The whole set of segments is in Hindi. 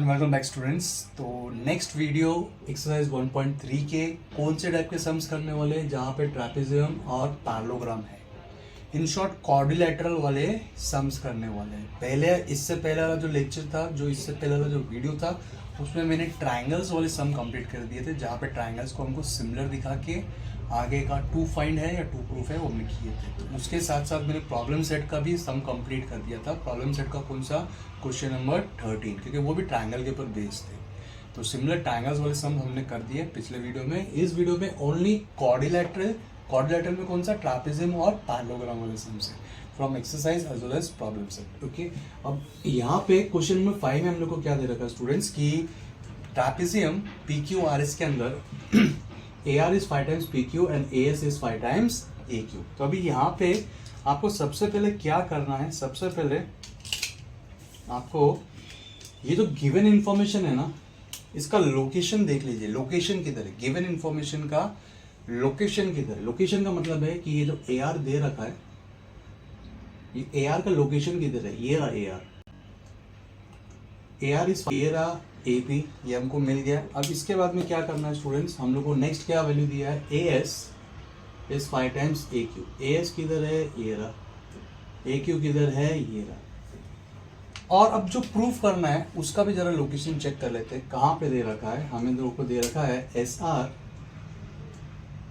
And welcome back students. तो नेक्स्ट वीडियो एक्सरसाइज 1.3 के कौन से टाइप के सम्स करने वाले हैं जहाँ पे ट्रेपेजियम और पैरेललोग्राम है। इन शॉर्ट क्वाड्रिलैटरल वाले सम्स करने वाले हैं। पहले इससे पहले वाला जो लेक्चर था, जो इससे पहले वाला जो वीडियो था, उसमें मैंने ट्राइंगल्स वाले सम कंप्लीट कर दिए थे, जहाँ पे ट्राइंगल्स को हमको सिमिलर दिखा के आगे का टू फाइंड है या टू प्रूफ है वो हमने किए थे। तो उसके साथ साथ मैंने प्रॉब्लम सेट का भी सम कंप्लीट कर दिया था। प्रॉब्लम सेट का कौन सा, क्वेश्चन नंबर 13, क्योंकि वो भी ट्राइंगल के ऊपर बेस्ड थे। तो सिमिलर ट्राइंगल्स वाले सम हमने कर दिए पिछले वीडियो में। इस वीडियो में ओनली क्वाड्रिलैटरल में कौन सा, ट्रेपेजियम और पैरेललोग्राम वाले सम से from exercise as well as problem set. Okay, अब यहाँ पे क्वेश्चन नंबर 5 में हम लोग को क्या दे रखा है स्टूडेंट्स की ट्रेपेजियम PQRS के अंदर AR is 5 times PQ and AS is 5 times AQ। तो अभी यहाँ पे आपको सबसे पहले क्या करना है, सबसे पहले आपको ये जो गिवन इंफॉर्मेशन है ना, इसका लोकेशन देख लीजिए। लोकेशन किधर है, गिवन इंफॉर्मेशन का लोकेशन किधर है। लोकेशन का मतलब है कि ये जो AR दे रखा है, ये AR का लोकेशन किधर है, ये रहा AR इस ये रहा AP, ये हमको मिल गया। अब इसके बाद में क्या करना है स्टूडेंट्स, हम लोग को नेक्स्ट क्या वैल्यू दिया है, AS is 5 times AQ। AS किधर है, ये रहा, AQ किधर है, ये रहा। और अब जो प्रूफ करना है उसका भी जरा लोकेशन चेक कर लेते हैं, कहाँ पे दे रखा है। हमें लोगों को दे रखा है SR,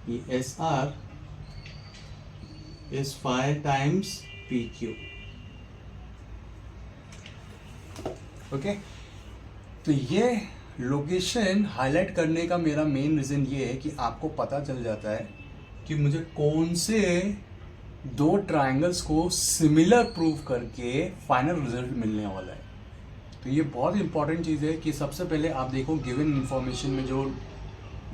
ये SR is 5 times PQ। Okay, तो ये लोकेशन हाईलाइट करने का मेरा मेन रीज़न ये है कि आपको पता चल जाता है कि मुझे कौन से दो ट्रायंगल्स को सिमिलर प्रूव करके फाइनल रिजल्ट मिलने वाला है। तो ये बहुत इंपॉर्टेंट चीज़ है कि सबसे पहले आप देखो गिवन इंफॉर्मेशन में जो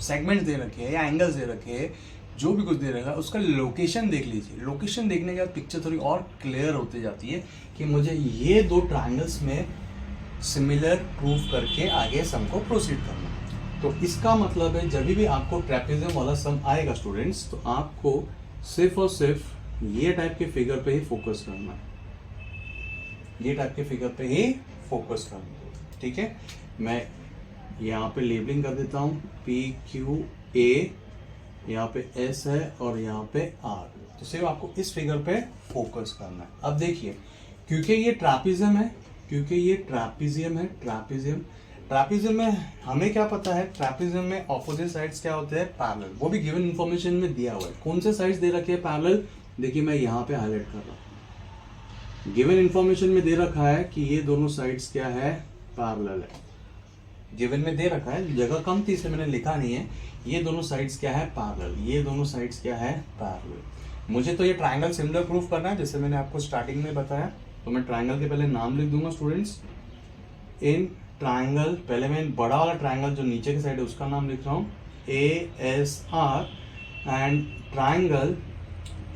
सेगमेंट्स दे रखे हैं या एंगल्स दे रखे हैं, जो भी कुछ दे रखा है उसका लोकेशन देख लीजिए। लोकेशन देखने के बाद पिक्चर थोड़ी और क्लियर होती जाती है कि मुझे ये दो ट्रायंगल्स में सिमिलर प्रूफ करके आगे सम को प्रोसीड करना। तो इसका मतलब है जब भी आपको ट्रेपेजियम वाला सम आएगा स्टूडेंट्स, तो आपको सिर्फ और सिर्फ ये टाइप के फिगर पे ही फोकस करना है, ये टाइप के फिगर पे ही फोकस करना है। ठीक है, मैं यहाँ पे लेबलिंग कर देता हूँ, PQA, यहाँ पे S है और यहाँ पे R। तो सिर्फ आपको इस फिगर पे फोकस करना है। अब देखिए, क्योंकि ये ट्रेपेजियम है, क्योंकि ये ट्रेपेजियम है, ट्रेपेजियम में हमें क्या पता है, ट्रेपेजियम में ऑपोजिट साइड्स क्या होते हैं, पैरेलल। वो भी गिवन इंफॉर्मेशन में दिया हुआ है। कौन से साइड्स दे रखे हैं पैरेलल, देखिए मैं यहाँ पे हाईलाइट कर रहा हूँ। गिवन इंफॉर्मेशन में दे रखा है कि ये दोनों साइड्स क्या है, पैरेलल है। गिवन में दे रखा है, जगह कम थी इसलिए मैंने लिखा नहीं है। ये दोनों साइड्स क्या है, पैरेलल। ये दोनों साइड्स क्या है, पैरेलल। मुझे तो ये ट्राइंगल सिमिलर प्रूफ करना है, जैसे मैंने आपको स्टार्टिंग में बताया। तो मैं ट्राइंगल के पहले नाम लिख दूंगा स्टूडेंट्स। इन ट्राइंगल, पहले मैं बड़ा वाला ट्राइंगल जो नीचे की साइड है उसका नाम लिख रहा हूँ, ASR, एंड ट्राइंगल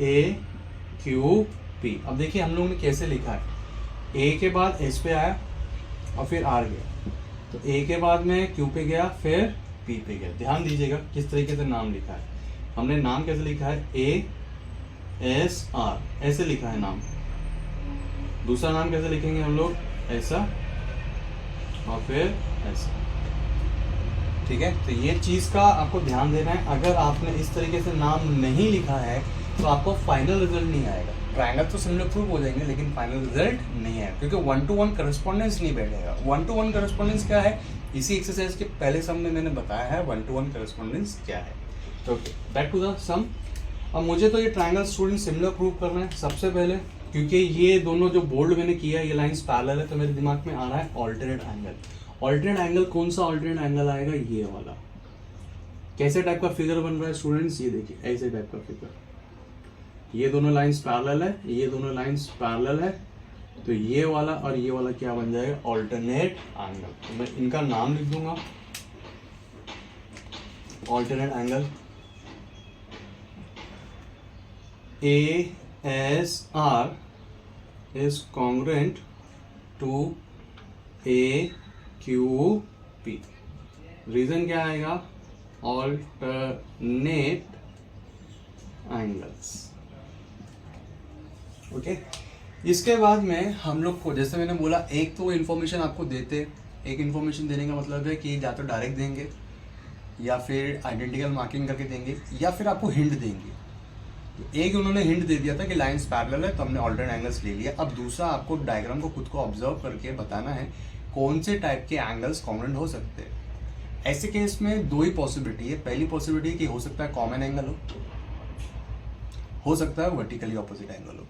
AQP। अब देखिए हम लोगों ने कैसे लिखा है, A के बाद S पे आया और फिर R गया, तो A के बाद में Q पे गया, फिर P पे गया। ध्यान दीजिएगा किस तरीके से नाम लिखा है। हमने नाम कैसे लिखा है, ASR, ऐसे लिखा है नाम। दूसरा नाम कैसे लिखेंगे हम लोग, ऐसा और फिर ऐसा। ठीक है, तो ये चीज़ का आपको ध्यान देना है। अगर आपने इस तरीके से नाम नहीं लिखा है तो आपको फाइनल रिजल्ट नहीं आएगा। ट्रायंगल तो सिमिलर प्रूफ हो जाएंगे लेकिन फाइनल रिजल्ट नहीं आएगा, क्योंकि 1-to-1 करस्पॉन्डेंस नहीं बैठेगा। 1-to-1 करस्पॉन्डेंस क्या है, इसी एक्सरसाइज के पहले सम में मैंने बताया है 1-to-1 करस्पॉन्डेंस क्या है। तो बैक टू द सम। अब मुझे तो ये ट्रायंगल स्टूडेंट सिमिलर प्रूव करना है सबसे पहले, क्योंकि ये दोनों जो बोल्ड मैंने किया ये लाइंस पैरेलल है, तो मेरे दिमाग में आ रहा है ऑल्टरनेट एंगल। ऑल्टरनेट एंगल कौन सा ऑल्टरनेट एंगल आएगा, ये वाला। कैसे टाइप का फिगर बन रहा है स्टूडेंट्स, ये देखिए ऐसे टाइप का फिगर। ये दोनों लाइंस पैरेलल है, ये दोनों लाइंस पैरेलल है, तो ये वाला और ये वाला क्या बन जाएगा, ऑल्टरनेट एंगल। तो मैं इनका नाम लिख दूंगा, alternate angle ASR is congruent to AQP। Reason क्या आएगा, ऑल्टरनेट एंगल्स। ओके, इसके बाद में हम लोग को, जैसे मैंने बोला, एक तो वो इन्फॉर्मेशन आपको देते एक इन्फॉर्मेशन देने का मतलब है कि या तो डायरेक्ट देंगे या फिर आइडेंटिकल मार्किंग करके देंगे या फिर आपको हिंट देंगे। तो एक उन्होंने हिंट दे दिया था कि लाइंस पैरेलल है, तो हमने ऑल्टरनेट एंगल्स ले लिया। अब दूसरा आपको डायग्राम को खुद को ऑब्जर्व करके बताना है कौन से टाइप के एंगल्स कॉन्ग्रुएंट हो सकते हैं। ऐसे केस में दो ही पॉसिबिलिटी है। पहली पॉसिबिलिटी कि हो सकता है कॉमन एंगल हो सकता है वर्टिकली ऑपोजिट एंगल हो।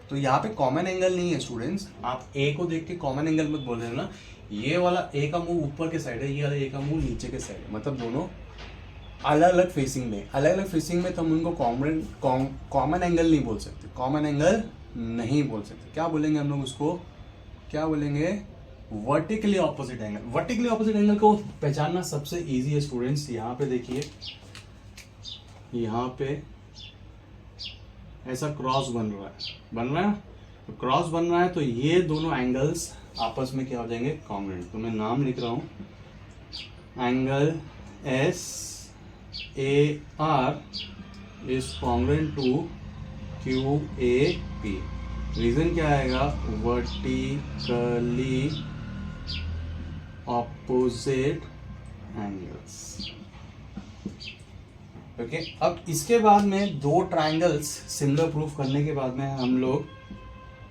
तो यहाँ पे कॉमन एंगल नहीं है स्टूडेंट्स, आप ए को देख के कॉमन एंगल मत बोल रहे ना। ये वाला ए का मुंह ऊपर के साइड है, ये वाला ए का मुंह नीचे के साइड है, मतलब दोनों अलग अलग फेसिंग में। अलग अलग फेसिंग में तो हम उनको कॉमन एंगल नहीं बोल सकते, कॉमन एंगल नहीं बोल सकते। क्या बोलेंगे हम लोग उसको, क्या बोलेंगे, vertically opposite angle. Vertically opposite angle को पहचानना सबसे इजी है स्टूडेंट्स। यहाँ पे देखिए, यहाँ पे ऐसा क्रॉस बन रहा है, तो क्रॉस बन रहा है, तो ये दोनों एंगल्स आपस में क्या हो जाएंगे, कॉन्ग्रुएंट। तो मैं नाम लिख रहा हूं, angle SAR is congruent to QAP। Reason क्या आएगा, वर्टिकली ऑपोजिट एंगल्स। ओके, अब इसके बाद में दो ट्राइंगल्स सिमिलर प्रूफ करने के बाद में हम लोग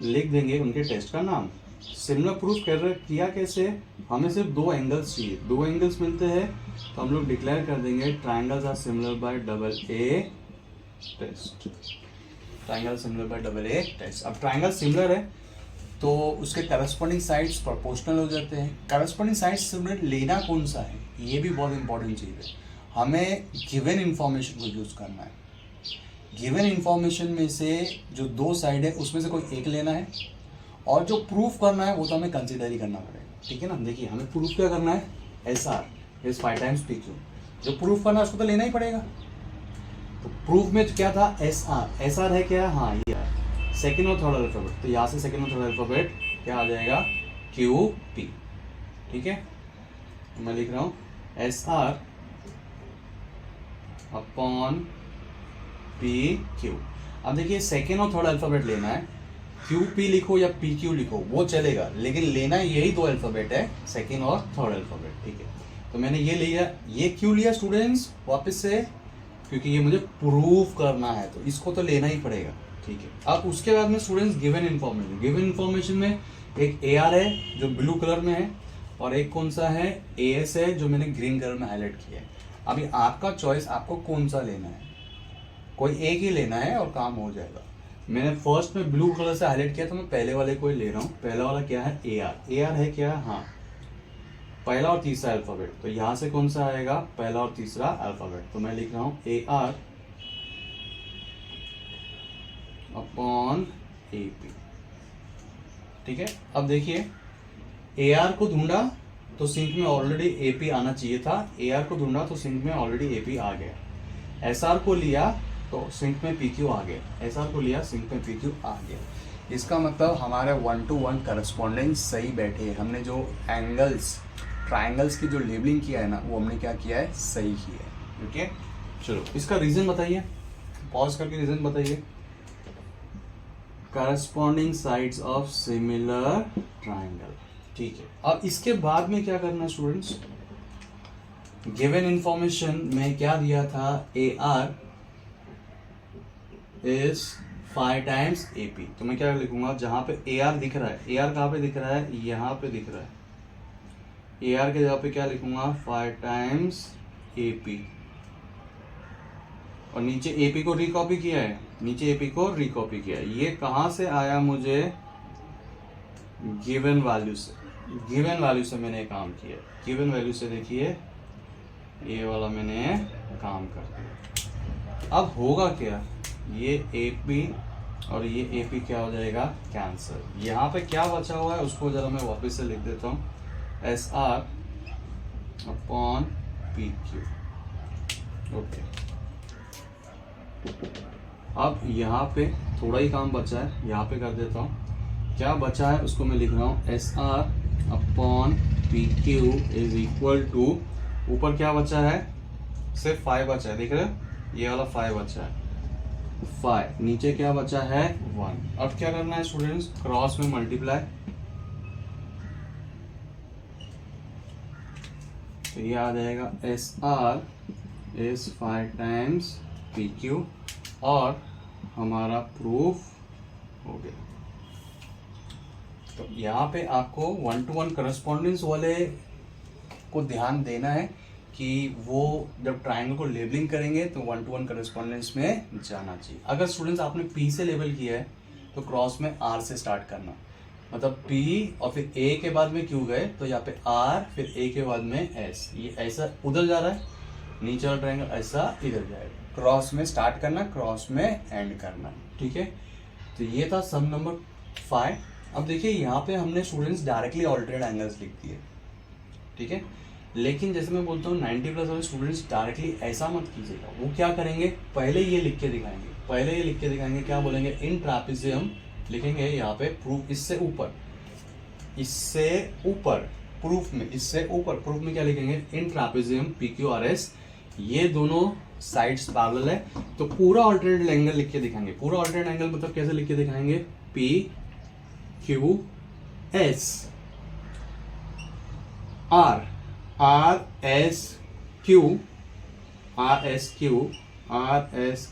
लिख देंगे उनके टेस्ट का नाम। सिमिलर प्रूफ किया कैसे, हमें सिर्फ दो एंगल्स चाहिए, दो एंगल्स मिलते हैं तो हम लोग डिक्लेयर कर देंगे triangles are similar by double A test. Triangle similar by double A test. अब ट्राइंगल सिमिलर है तो उसके करस्पॉन्डिंग साइड्स प्रोपोर्शनल हो जाते हैं। करस्पॉन्डिंग साइड्स सिमिलर लेना कौन सा है, ये भी बहुत इंपॉर्टेंट चीज़ है। हमें गिवन इंफॉर्मेशन को यूज़ करना है। गिवन इंफॉर्मेशन में से जो दो साइड है उसमें से कोई एक लेना है, और जो प्रूफ करना है वो तो हमें कंसिडर ही करना पड़ेगा, ठीक है ना। देखिए, हमें प्रूफ क्या करना है, SR इज 5 टाइम्स PQ। जो प्रूफ करना है उसको तो लेना ही पड़ेगा। तो प्रूफ में क्या था, SR है क्या, हाँ ये है सेकेंड और थर्ड अल्फाबेट। तो यहाँ से सेकेंड और थर्ड अल्फाबेट क्या आ जाएगा, QP, ठीक है। तो मैं लिख रहा हूँ SR अपॉन PQ। अब देखिए, सेकेंड और थर्ड अल्फाबेट लेना है, QP लिखो या PQ लिखो वो चलेगा, लेकिन लेना यही दो अल्फाबेट है, सेकेंड और थर्ड अल्फाबेट, ठीक है। तो मैंने ये लिया, ये क्यों लिया स्टूडेंट्स वापस से, क्योंकि ये मुझे प्रूफ करना है तो इसको तो लेना ही पड़ेगा, ठीक है। अब उसके बाद में स्टूडेंट्स गिवन इन्फॉर्मेशन में एक AR है जो ब्लू कलर में है, और एक कौन सा है, AS है जो मैंने ग्रीन कलर में हाईलाइट किया है। अभी आपका चॉइस, आपको कौन सा लेना है, कोई एक ही लेना है और काम हो जाएगा। मैंने फर्स्ट में ब्लू कलर से हाईलाइट किया तो मैं पहले वाले को ही ले रहा हूँ। पहला वाला क्या है, AR है क्या, हाँ पहला और तीसरा अल्फाबेट। तो यहाँ से कौन सा आएगा, पहला और तीसरा अल्फाबेट। तो मैं लिख रहा हूँ AR अपॉन AP, ठीक है। अब देखिए, AR को ढूंढा तो सिंक में ऑलरेडी AP आना चाहिए था, AR को ढूंढा तो सिंक में ऑलरेडी AP आ गया। SR को लिया तो सिंक में PQ आ गया, SR को लिया सिंक में PQ आ गया। इसका मतलब हमारे 1 to 1 करस्पॉन्डेंस सही बैठे हैं। हमने जो एंगल्स, ट्राइंगल्स की जो लेबलिंग किया है ना, वो हमने क्या किया है, सही किया है, ओके। चलो इसका रीजन बताइए, पॉज करके रीजन बताइए। Corresponding sides of similar triangle, ठीक है। अब इसके बाद में क्या करना है स्टूडेंट्स, गिवन इंफॉर्मेशन में क्या दिया था, AR इज 5 टाइम्स AP। तो मैं क्या लिखूंगा, जहां पे AR दिख रहा है, AR कहाँ पे दिख रहा है, यहाँ पे दिख रहा है, AR के जगह पे क्या लिखूंगा, 5 टाइम्स AP। और नीचे AP को रिकॉपी किया है, नीचे AP को रिकॉपी किया है। ये कहाँ से आया, मुझे गिवन वैल्यू से, गिवन वैल्यू से मैंने काम किया। गिवन वैल्यू से देखिए ये वाला मैंने काम कर दिया। अब होगा क्या, ये AP और ये AP क्या हो जाएगा, कैंसिल। यहाँ पे क्या बचा हुआ है उसको जरा मैं वापस से लिख देता हूँ, SR अपॉन PQ, ओके। अब यहाँ पे थोड़ा ही काम बचा है, यहाँ पे कर देता हूँ। क्या बचा है उसको मैं लिख रहा हूँ, SR upon PQ is equal to, ऊपर क्या बचा है, सिर्फ 5 बचा है, देख रहे हो ये वाला 5 बचा है, 5, नीचे क्या बचा है, 1। अब क्या करना है स्टूडेंट्स, क्रॉस में मल्टीप्लाई, तो ये आ जाएगा S R is 5 times P Q और हमारा प्रूफ हो गया। तो यहाँ पे आपको 1-to-1 करस्पॉन्डेंस वाले को ध्यान देना है कि वो जब ट्राइंगल को लेबलिंग करेंगे तो 1-to-1 करस्पॉन्डेंस में जाना चाहिए। अगर स्टूडेंट्स आपने पी से लेबल किया है तो क्रॉस में आर से स्टार्ट करना, मतलब पी और फिर ए के बाद में क्यू गए तो यहाँ पे आर, फिर ए के बाद में एस, ये ऐसा उधर जा रहा है, नीचे वाला ट्राइंगल ऐसा इधर जाएगा। क्रॉस में स्टार्ट करना, क्रॉस में एंड करना, ठीक है। तो ये था सम नंबर 5। अब देखिए यहाँ पे हमने स्टूडेंट्स डायरेक्टली ऑल्टरनेट एंगल्स लिख दिए, ठीक है। लेकिन जैसे मैं बोलता हूँ 90+ वाले स्टूडेंट्स डायरेक्टली ऐसा मत कीजिएगा। वो क्या करेंगे, पहले ये लिख के दिखाएंगे, क्या बोलेंगे, इन ट्रापेजियम लिखेंगे यहाँ पे प्रूफ, इससे ऊपर प्रूफ में क्या लिखेंगे, in trapezium P Q R S, ये दोनों साइड्स पैरेलल है। तो पूरा ऑल्टरनेट एंगल लिख के दिखाएंगे। पूरा ऑल्टरनेट एंगल मतलब कैसे लिख के दिखाएंगे, P Q S R S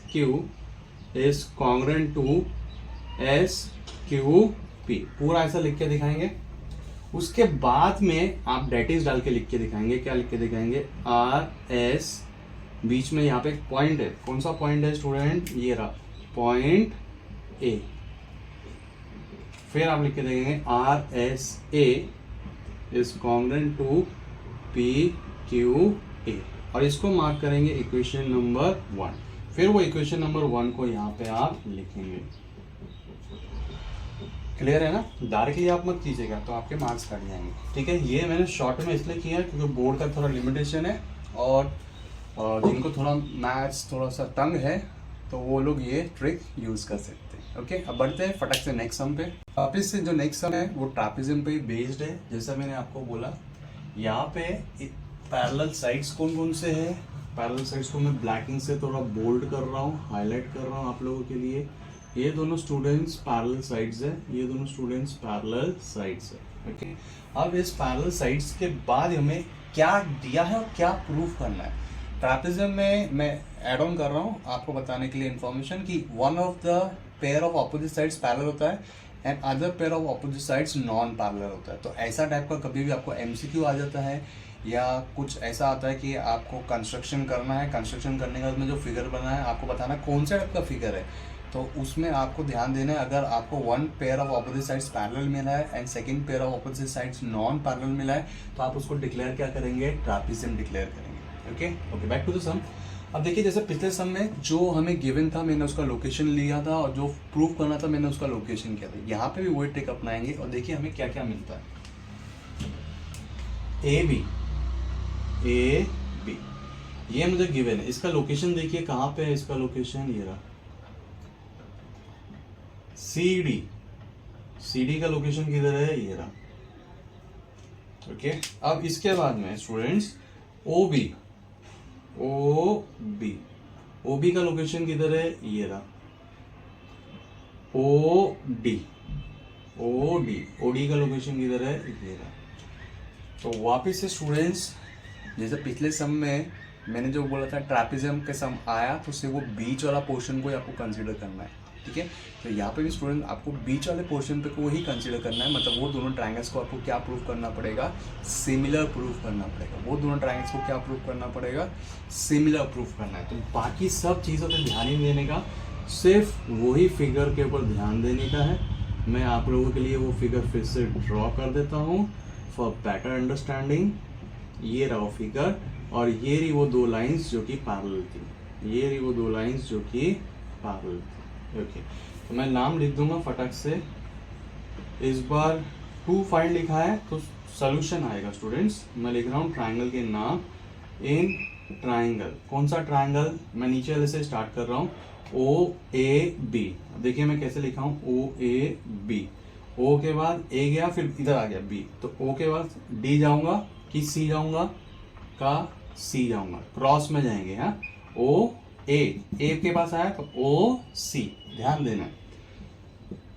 Q is congruent to S Q P, पूरा ऐसा लिख के दिखाएंगे। उसके बाद में आप डेटिस डाल के लिख के दिखाएंगे। क्या लिख के दिखाएंगे, आर एस, बीच में यहाँ पे एक पॉइंट है, कौन सा पॉइंट है स्टूडेंट, ये रहा पॉइंट ए। फिर आप लिख के देंगे R S A is congruent to P Q A, और इसको मार्क करेंगे इक्वेशन नंबर 1। फिर वो इक्वेशन नंबर 1 को यहाँ पे आप लिखेंगे। क्लियर है ना, डायरेक्टली आप मत कीजिएगा तो आपके मार्क्स कट जाएंगे, ठीक है। ये मैंने शॉर्ट में इसलिए किया क्योंकि बोर्ड का थोड़ा लिमिटेशन है और जिनको थोड़ा मैथ्स थोड़ा सा तंग है तो वो लोग ये ट्रिक यूज कर सकते हैं। ओके, अब बढ़ते हैं फटक से नेक्स्ट सम पे। वापिस से जो नेक्स्ट सम है वो ट्रापेजियम पे बेस्ड है। जैसा मैंने आपको बोला, यहाँ पे पैरेलल साइड्स कौन कौन से हैं। पैरेलल साइड्स को मैं ब्लैकिंग से थोड़ा बोल्ड कर रहा हूँ, हाईलाइट कर रहा हूँ आप लोगों के लिए। ये दोनों स्टूडेंट्स पैरेलल साइड्स है, ये दोनों स्टूडेंट्स पैरेलल साइड्स है। ओके, अब इस पैरेलल साइड्स के बाद हमें क्या दिया है और क्या प्रूफ करना है। ट्रापेजियम में मैं ऐड ऑन कर रहा हूँ आपको बताने के लिए इन्फॉर्मेशन कि one of the pair of opposite sides parallel होता है and other pair of opposite sides non parallel होता है। तो ऐसा टाइप का कभी भी आपको एमसीक्यू आ जाता है या कुछ ऐसा आता है कि आपको कंस्ट्रक्शन करना है, कंस्ट्रक्शन करने के बाद में जो फिगर बना है आपको बताना कौन सा टाइप का फिगर है, तो उसमें आपको ध्यान देना है। अगर आपको one pair of opposite sides parallel मिला है and second pair of opposite sides non parallel मिला है तो आप उसको डिक्लेयर क्या करेंगे, ट्रापेजियम डिक्लेयर करेंगे। ओके, बैक टू द सम। अब देखिए जैसे पिछले सम में जो हमें गिवन था मैंने उसका लोकेशन लिया था और जो प्रूव करना था मैंने उसका लोकेशन किया था। यहाँ पे भी वही ट्रिक अपनाएंगे और देखिए हमें क्या क्या मिलता है। ए बी ये मुझे गिवन है, इसका लोकेशन देखिए कहाँ पे है, इसका लोकेशन ये रहा। सी डी का लोकेशन किधर है, ये रहा। ओके, अब इसके बाद में स्टूडेंट्स ओ बी का लोकेशन किधर है, ये रहा। ओ डी का लोकेशन किधर है, ये रहा। तो वापिस से स्टूडेंट्स जैसे पिछले सम में मैंने जो बोला था ट्रापेजियम का सम आया तो सिर्फ वो बीच वाला पोर्शन को ही आपको कंसीडर करना है, ठीक है। तो यहाँ पे भी स्टूडेंट आपको बीच वाले पोर्शन पे को ही कंसीडर करना है, मतलब वो दोनों ट्रायंगल्स को आपको क्या प्रूफ करना पड़ेगा, सिमिलर प्रूफ करना पड़ेगा। वो दोनों ट्रायंगल्स को क्या प्रूफ करना पड़ेगा, सिमिलर प्रूफ करना है। तो बाकी सब चीज़ों पे ध्यान ही देने का, सिर्फ वही फिगर के ऊपर ध्यान देने का है। मैं आप लोगों के लिए वो फिगर फिर से ड्रॉ कर देता हूँ फॉर बेटर अंडरस्टैंडिंग। ये रहा फिगर और ये रही वो दो लाइंस जो कि पैरेलल थी, ये रही वो दो लाइंस जो कि पैरेलल थी। ओके, तो मैं नाम लिख दूंगा फटक से। इस बार 2 फाइंड लिखा है तो सॉल्यूशन आएगा स्टूडेंट्स। मैं लिख रहा हूँ ट्राइंगल के नाम। इन ट्राइंगल, कौन सा ट्राइंगल, मैं नीचे वाले से स्टार्ट कर रहा हूँ। ओ ए बी, देखिए मैं कैसे लिखा हूँ, ओ ए बी। ओ के बाद ए गया, फिर इधर आ गया बी, तो ओ के बाद डी जाऊंगा कि सी जाऊंगा, का सी जाऊंगा, क्रॉस में जाएंगे। हाँ, ओ ए के पास आया तो ओ सी, ध्यान देना।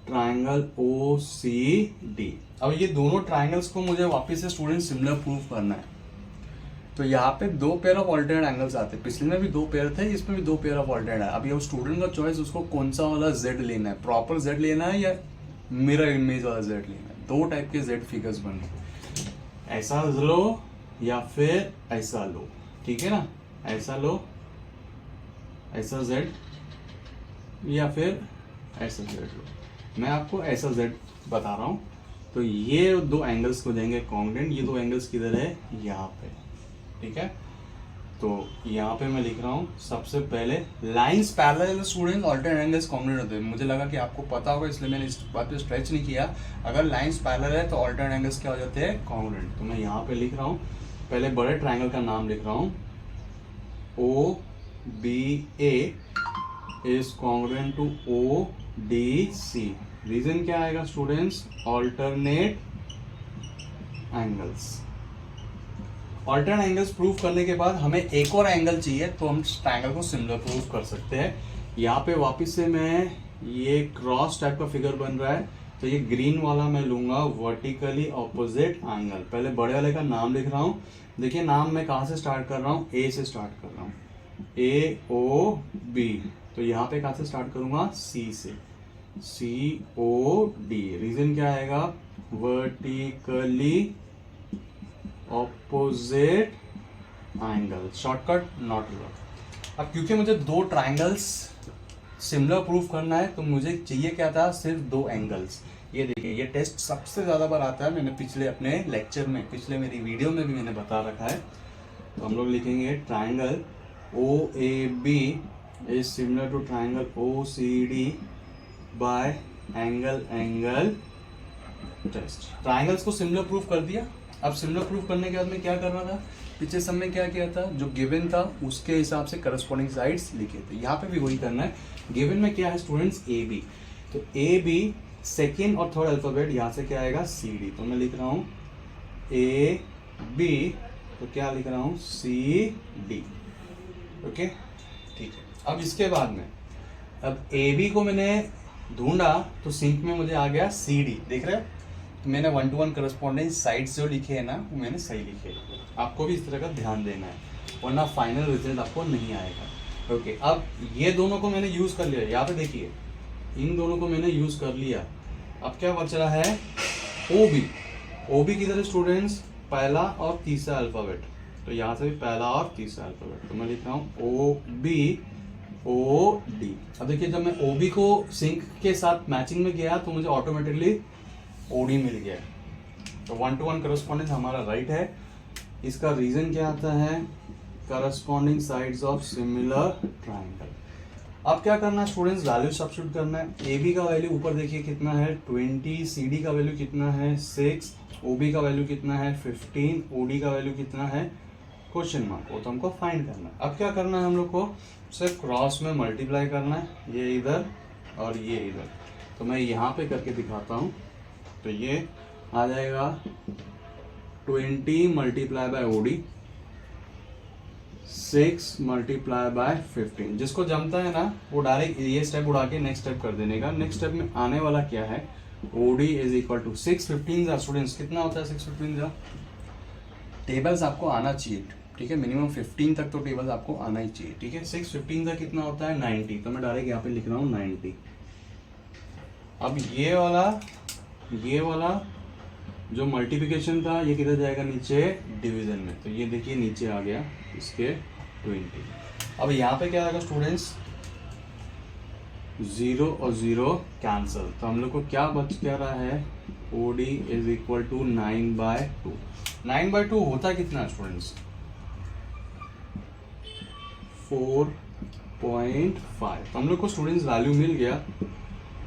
Triangle O C D. अब ये दोनों ट्राइंगल्स को मुझे वापस से स्टूडेंट सिमिलर प्रूफ करना है। तो यहाँ पे दो पेयर ऑफ ऑल्टरनेट एंगल्स आते हैं, पिछले में भी दो पेयर थे, इसमें भी दो पेयर ऑफ ऑल्टरनेट है। अब ये स्टूडेंट का चॉइस, उसको कौन सा वाला जेड लेना है, प्रॉपर जेड लेना है या मिरर इमेज वाला जेड लेना है। दो टाइप के जेड फिगर्स बन गए, ऐसा लो या फिर ऐसा लो, ठीक है ना, ऐसा लो, ऐसा जेड या फिर ऐसा जेड लो। मैं आपको ऐसा जेड बता रहा हूँ। तो ये दो एंगल्स हो जाएंगे कॉन्ग्रुएंट, ये दो एंगल्स किधर है, यहाँ पे, ठीक है। तो यहाँ पे मैं लिख रहा हूँ सबसे पहले lines parallel student alternate angles congruent होते हैं। मुझे लगा कि आपको पता होगा, इसलिए मैंने इस बात पे स्ट्रेच नहीं किया। अगर लाइंस पैरेलल है तो ऑल्टरनेट एंगल्स क्या हो जाते हैं, कॉन्ग्रुएंट। तो मैं यहाँ पे लिख रहा हूँ, पहले बड़े ट्राइंगल का नाम लिख रहा हूँ, O B A is congruent to O D C. Reason क्या आएगा students, alternate angles. Alternate angles prove करने के बाद हमें एक और एंगल चाहिए, तो हम ट्रायंगल को सिमिलर प्रूव कर सकते हैं। यहाँ पे वापस से मैं, ये क्रॉस टाइप का फिगर बन रहा है, तो ये ग्रीन वाला मैं लूंगा वर्टिकली ऑपोजिट एंगल। पहले बड़े वाले का नाम लिख रहा हूँ। देखिए नाम मैं कहाँ से स्टार्ट कर रहा हूँ, ए से स्टार्ट कर रहा हूँ, ए ओ बी। तो यहाँ पे कहाँ से स्टार्ट करूंगा, सी से, सी ओ डी। रीजन क्या आएगा, vertically opposite angle, shortcut not work. अब क्योंकि मुझे दो ट्राइंगल्स सिमिलर प्रूफ करना है, तो मुझे चाहिए क्या था, सिर्फ दो एंगल्स। ये देखिए, ये टेस्ट सबसे ज्यादा बार आता है, मैंने पिछले अपने लेक्चर में, पिछले मेरी वीडियो में भी मैंने बता रखा है। तो हम लोग लिखेंगे triangle O A B is similar to triangle O C D by angle test. Triangles को सिमिलर प्रूफ कर दिया। अब सिमिलर प्रूफ करने के बाद में क्या करना था, पिछले सब में क्या किया था, जो गिवन था उसके हिसाब से करस्पॉन्डिंग साइड्स लिखे थे। यहाँ पे भी वही करना है। गिवन में क्या है स्टूडेंट्स, ए बी, तो ए बी सेकेंड और थर्ड अल्फाबेट, यहाँ से क्या आएगा, सी डी। तो मैं लिख रहा हूँ ए बी, तो क्या लिख रहा हूँ, सी डी। ओके, ठीक है। अब इसके बाद में, अब ए बी को मैंने ढूंढा तो सिंक में मुझे आ गया सी डी, देख रहे हो। तो मैंने 1-to-1 करस्पॉन्डेंस साइड्स जो लिखे हैं ना, वो मैंने सही लिखे। आपको भी इस तरह का ध्यान देना है, वरना फाइनल रिजल्ट आपको नहीं आएगा। ओके, अब ये दोनों को मैंने यूज कर लिया। यहाँ पे देखिए, इन दोनों को मैंने यूज कर लिया। अब क्या बच रहा है, ओ बी। ओ बी किधर है स्टूडेंट्स, पहला और तीसरा अल्फाबेट। तो यहाँ से भी पहला और तीसरा अल्फाबेट। तो मैं लिख रहा हूँ ओ बी ओ डी। अब देखिए, जब मैं ओ बी को सिंक के साथ मैचिंग में गया तो मुझे ऑटोमेटिकली ओडी मिल गया। तो 1-to-1 करस्पॉन्डेंस हमारा राइट है। इसका रीजन क्या आता है, corresponding sides of similar triangle. अब क्या करना है स्टूडेंट्स, वैल्यू सब्स्टिट्यूट करना है। ए बी का वैल्यू ऊपर देखिए कितना है, 20, सी डी का वैल्यू कितना है, 6, ओ बी का वैल्यू कितना है, 15, ओ डी का वैल्यू कितना है, क्वेश्चन मार्क, वो तो हमको फाइंड करना है। अब क्या करना है हम लोग को, सिर्फ क्रॉस में मल्टीप्लाई करना है, ये इधर और ये इधर। तो मैं यहाँ पे करके दिखाता हूँ। तो ये आ जाएगा 20 multiply by OD, 6 multiply by 15। जिसको जमता है ना, वो डायरेक्ट ये स्टेप उड़ा के नेक्स्ट स्टेप कर देने का। नेक्स्ट स्टेप में आने वाला क्या है, OD is equal to 6 15 students कितना होता है, 6 15 टेबल्स आपको आना चाहिए, ठीक है। मिनिमम 15 तक तो टेबल्स आपको आना ही चाहिए, ठीक है। 6 15 का कितना होता है, 90। तो मैं डायरेक्ट यहाँ पे लिख रहा हूँ 90। अब ये वाला जो मल्टीप्लिकेशन था, ये किधर जाएगा, नीचे डिवीजन में। तो ये देखिए नीचे आ गया इसके 20। अब यहाँ पे क्या आएगा स्टूडेंट्स, 0 और 0 कैंसल। तो हम लोग को क्या बच क्या रहा है, OD इज इक्वल टू 9/2। 9/2 होता कितना स्टूडेंट्स, 4.5। तो हम लोग को स्टूडेंट्स वैल्यू मिल गया,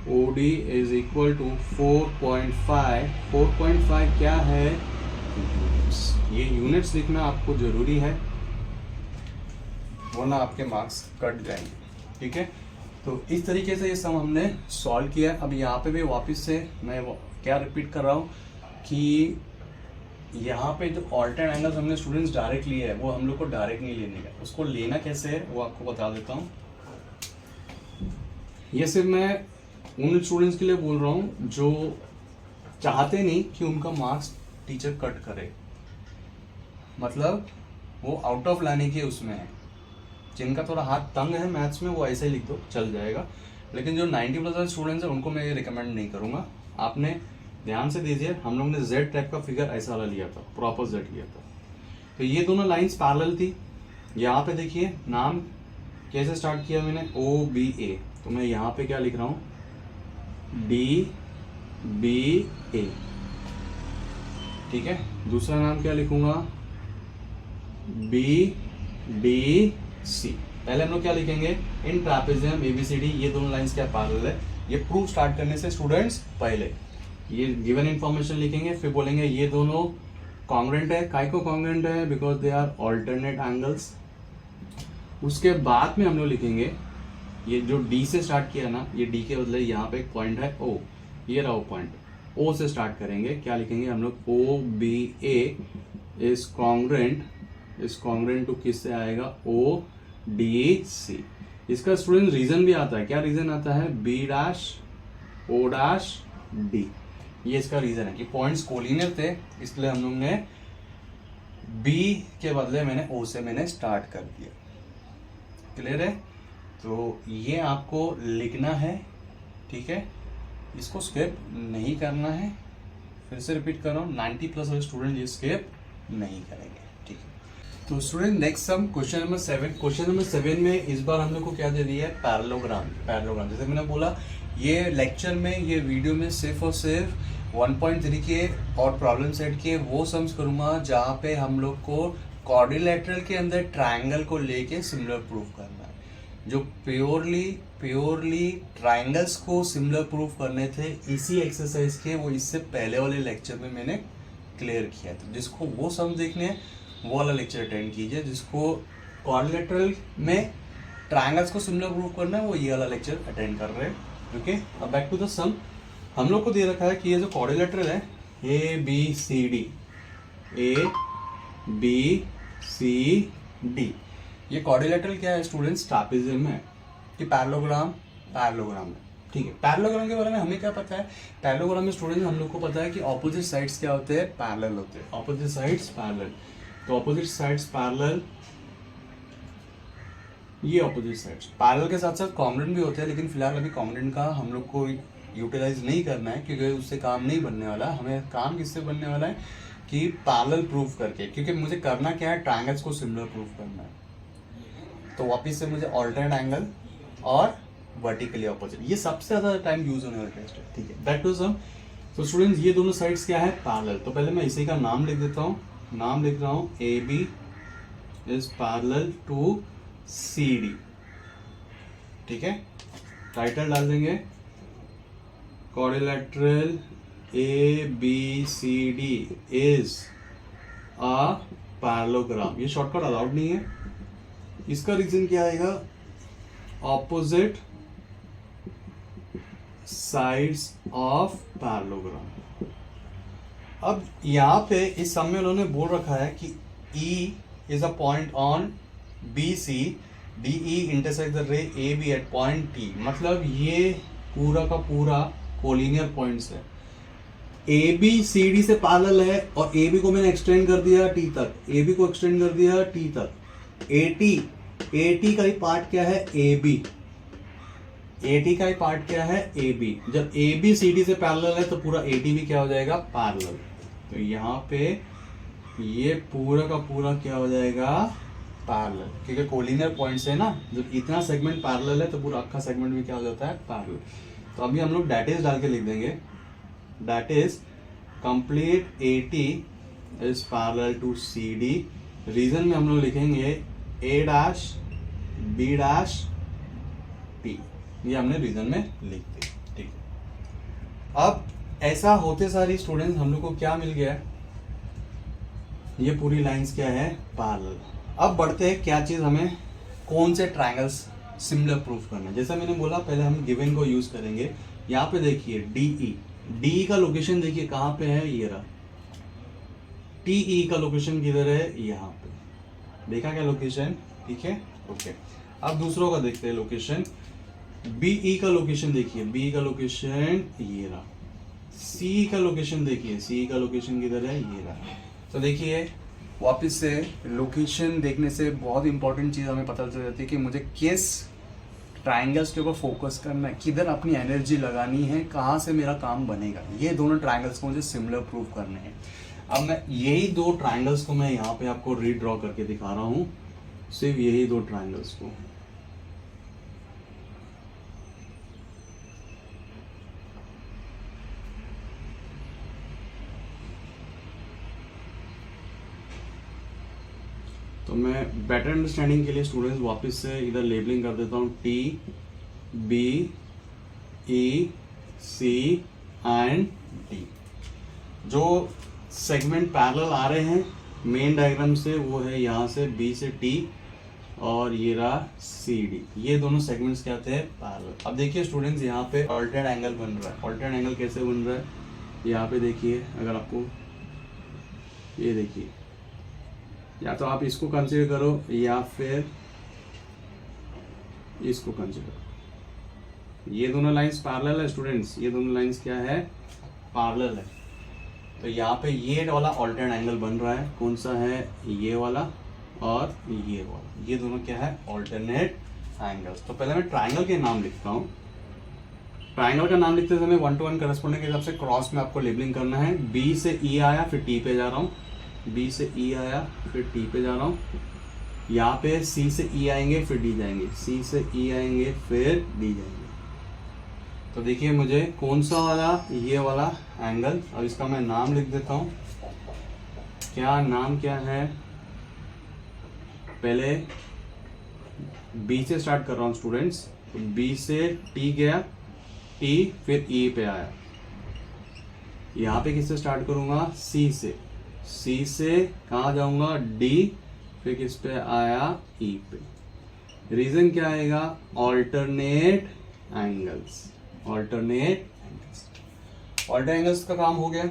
OD इज इक्वल टू 4.5। 4.5 क्या है, ये यूनिट्स लिखना आपको जरूरी है, वरना आपके मार्क्स कट जाएंगे, ठीक है। तो इस तरीके से ये सम हमने सॉल्व किया। अब यहाँ पे भी वापस से मैं क्या रिपीट कर रहा हूँ कि यहाँ पे जो ऑल्टरनेट एंगल्स हमने स्टूडेंट्स डायरेक्ट लिए है, वो हम लोग को डायरेक्ट नहीं लेने का। उसको लेना कैसे है वो आपको बता देता हूँ। ये सिर्फ मैं उन स्टूडेंट्स के लिए बोल रहा हूँ जो चाहते नहीं कि उनका मार्क्स टीचर कट करे। मतलब वो आउट ऑफ लाने के उसमें है। जिनका थोड़ा हाथ तंग है मैथ्स में वो ऐसे ही लिख दो, चल जाएगा। लेकिन जो 90+ वाले स्टूडेंट्स हैं उनको मैं ये रिकमेंड नहीं करूँगा। आपने ध्यान से दीजिए, हम लोग ने जेड टाइप का फिगर ऐसा वाला लिया था, प्रॉपर जेड लिया था। तो ये दोनों लाइंस पैरेलल थी। यहाँ पे देखिए नाम कैसे स्टार्ट किया मैंने, OBA, तो मैं यहाँ पे क्या लिख रहा हूँ, DBA, ठीक है। दूसरा नाम क्या लिखूंगा, BDC। पहले हम लोग क्या लिखेंगे, इन ट्रापेजियम ABCD ये दोनों लाइंस क्या पैरेलल है। ये प्रूफ स्टार्ट करने से स्टूडेंट्स पहले ये गिवन इंफॉर्मेशन लिखेंगे, फिर बोलेंगे ये दोनों कॉन्ग्रुएंट है। काय को कॉन्ग्रुएंट है, because they are alternate angles. उसके बाद में हम लोग लिखेंगे ये जो D से स्टार्ट किया ना, ये D के बदले यहाँ पे एक पॉइंट है O, ये रहा वो पॉइंट, O से स्टार्ट करेंगे। क्या लिखेंगे हम लोग, OBA इज कॉन्ग्रुएंट टू किससे आएगा, ODC। इसका स्टूडेंट रीजन भी आता है, क्या रीजन आता है, B', ये इसका रीजन है कि पॉइंट्स कोलिनियर थे, इसलिए हम लोग ने B के बदले मैंने O से मैंने स्टार्ट कर दिया। क्लियर है। तो ये आपको लिखना है, ठीक है, इसको स्किप नहीं करना है। फिर से रिपीट कर रहा हूँ, 90+ वाले स्टूडेंट ये स्किप नहीं करेंगे, ठीक है। तो student next sum question number 7। Question number 7 में इस बार हम लोग को क्या दे दिया है, पैरेललोग्राम। जैसे मैंने बोला ये लेक्चर में, ये वीडियो में सिर्फ और सिर्फ 1.3 के और प्रॉब्लम सेट के वो सम्स करूंगा जहाँ पे हम लोग को क्वाड्रिलेटरल के अंदर ट्रायंगल को लेके सिमिलर प्रूफ करना है। जो प्योरली ट्रायंगल्स को सिमिलर प्रूफ करने थे इसी एक्सरसाइज के, वो इससे पहले वाले लेक्चर में मैंने क्लियर किया। तो जिसको वो सम देखने हैं वो वाला लेक्चर अटेंड कीजिए। जिसको क्वाड्रिलेटरल में ट्रायंगल्स को सिमिलर प्रूफ करना है वो ये वाला लेक्चर अटेंड कर रहे हैं। ओके, अब बैक टू द सम। हम लोग को दे रखा है कि ये जो क्वाड्रिलेटरल है ABCD, ये क्वाड्रिलेटरल क्या है स्टूडेंट्स, ट्रापेजियम है कि पैरेललोग्राम है, ठीक है। पैरेललोग्राम के बारे में हमें क्या पता है, पैरेललोग्राम में स्टूडेंट्स हम लोग को पता है कि ऑपोजिट साइड्स क्या होते हैं, पैरेलल होते हैं। ऑपोजिट साइड्स पैरेलल, तो ऑपोजिट साइड्स पैरेलल, ये ऑपोजिट साइड्स पैरेलल के साथ साथ कॉन्ग्रुएंट भी होते हैं, लेकिन फिलहाल अभी कॉन्ग्रुएंट का हम लोग को यूटिलाइज नहीं करना है क्योंकि उससे काम नहीं बनने वाला। हमें काम किससे बनने वाला है कि पैरेलल प्रूफ करके, क्योंकि मुझे करना क्या है, ट्रायंगल्स को सिमिलर प्रूफ करना है। तो वापिस से मुझे ऑल्टरनेट एंगल और वर्टिकली ऑपोजिट, ये सबसे ज्यादा टाइम यूज होने वाला टेस्ट है, ठीक है। Back to some. तो स्टूडेंट्स ये दोनों साइड्स क्या है, पैरेलल। तो पहले मैं इसी का नाम लिख देता हूँ, नाम लिख रहा हूँ AB is parallel to CD, ठीक है। टाइटल डाल देंगे quadrilateral ABCD is a parallelogram. ये शॉर्टकट अलाउड नहीं है। इसका रीजन क्या आएगा, ऑपोजिट साइड्स ऑफ पैरेललोग्राम। अब यहां पे इस सम में उन्होंने बोल रखा है कि E is a point on BC, DE intersect the ray AB at point T। मतलब ये पूरा का पूरा कोलिनियर पॉइंट्स है। AB CD से पैरेलल है और AB को मैंने एक्सटेंड कर दिया T तक, AB को एक्सटेंड कर दिया T तक। AT का ही पार्ट क्या है, AB का ही पार्ट क्या है, AB। जब AB CD से पैरेलल है तो पूरा AT भी क्या हो जाएगा, पैरेलल। तो यहाँ पे ये पूरा का पूरा क्या हो जाएगा, पैरेलल, क्योंकि कोलिनियर पॉइंट्स है ना। जब इतना सेगमेंट पैरेलल है तो पूरा अक्खा सेगमेंट भी क्या हो जाता है, पैरेलल। तो अभी हम लोग डेट इज डाल के लिख देंगे, that is complete AT is parallel to CD। Reason में हम लोग लिखेंगे A', B', T। ये हमने रीजन में लिख दिया, ठीक है। अब ऐसा होते सारी स्टूडेंट्स हम लोग को क्या मिल गया, ये पूरी लाइंस क्या है, पैरेलल। अब बढ़ते हैं क्या चीज, हमें कौन से ट्रायंगल्स सिमिलर प्रूफ करना है। जैसा मैंने बोला पहले हम गिवन को यूज करेंगे। यहाँ पे देखिए DE का लोकेशन देखिए कहाँ पे है, ये रहा। TE का लोकेशन किधर है, यहाँ पे। देखा क्या लोकेशन, ठीक है, ओके। अब दूसरों का देखते हैं लोकेशन। BE का लोकेशन देखिए, BE का लोकेशन ये रहा। CE का लोकेशन देखिए, CE का लोकेशन किधर है, ये रहा। तो देखिए वापस से लोकेशन देखने से बहुत इंपॉर्टेंट चीज़ हमें पता चल जाती है कि मुझे किस ट्रायंगल्स के ऊपर फोकस करना है, किधर अपनी एनर्जी लगानी है, कहाँ से मेरा काम बनेगा। ये दोनों ट्रायंगल्स को मुझे सिमिलर प्रूव करने हैं। अब मैं यही दो ट्रायंगल्स को मैं यहाँ पे आपको रीड्रॉ करके दिखा रहा हूँ, सिर्फ यही दो ट्रायंगल्स को। तो मैं बेटर अंडरस्टैंडिंग के लिए स्टूडेंट्स वापस से इधर लेबलिंग कर देता हूँ, T B E C and D. जो सेगमेंट पैरेलल आ रहे हैं मेन डायग्राम से वो है यहाँ से बी से टी और ये रहा सी डी। ये दोनों सेगमेंट्स क्या आते हैं, पैरेलल। अब देखिए स्टूडेंट्स यहाँ पे ऑल्टर्नेट एंगल बन रहा है। ऑल्टर्नेट एंगल कैसे बन रहा है, यहाँ पे देखिए, अगर आपको ये देखिए, या तो आप इसको कंसीडर करो या फिर इसको कंसीडर करो। ये दोनों लाइंस पैरेलल है स्टूडेंट्स, ये दोनों लाइंस क्या है, पैरेलल है। तो यहाँ पे ये वाला ऑल्टर्नेट एंगल बन रहा है, कौन सा है, ये वाला और ये वाला, ये दोनों क्या है, ऑल्टरनेट एंगल्स। तो पहले मैं ट्राइंगल के नाम लिखता हूँ। ट्राइंगल का नाम लिखते समय 1 to 1 करस्पॉन्डिंग के हिसाब से क्रॉस में आपको लेबलिंग करना है। बी से ई आया फिर टी पे जा रहा हूँ, बी से ई आया फिर टी पे जा रहा हूँ। यहाँ पे सी से ई आएंगे फिर डी जाएंगे, सी से ई आएंगे फिर डी जाएंगे। तो देखिए मुझे कौन सा वाला, ये वाला एंगल, अब इसका मैं नाम लिख देता हूँ। क्या नाम क्या है, पहले बी से स्टार्ट कर रहा हूँ स्टूडेंट्स। तो बी से टी गया, टी फिर ई पे आया। यहाँ पे किससे स्टार्ट करूंगा, सी से, सी से कहाँ जाऊंगा, डी, फिर किस पे आया, ई पे। रीजन क्या आएगा, alternate angles, alternate angles. Alternate angles का काम हो गया।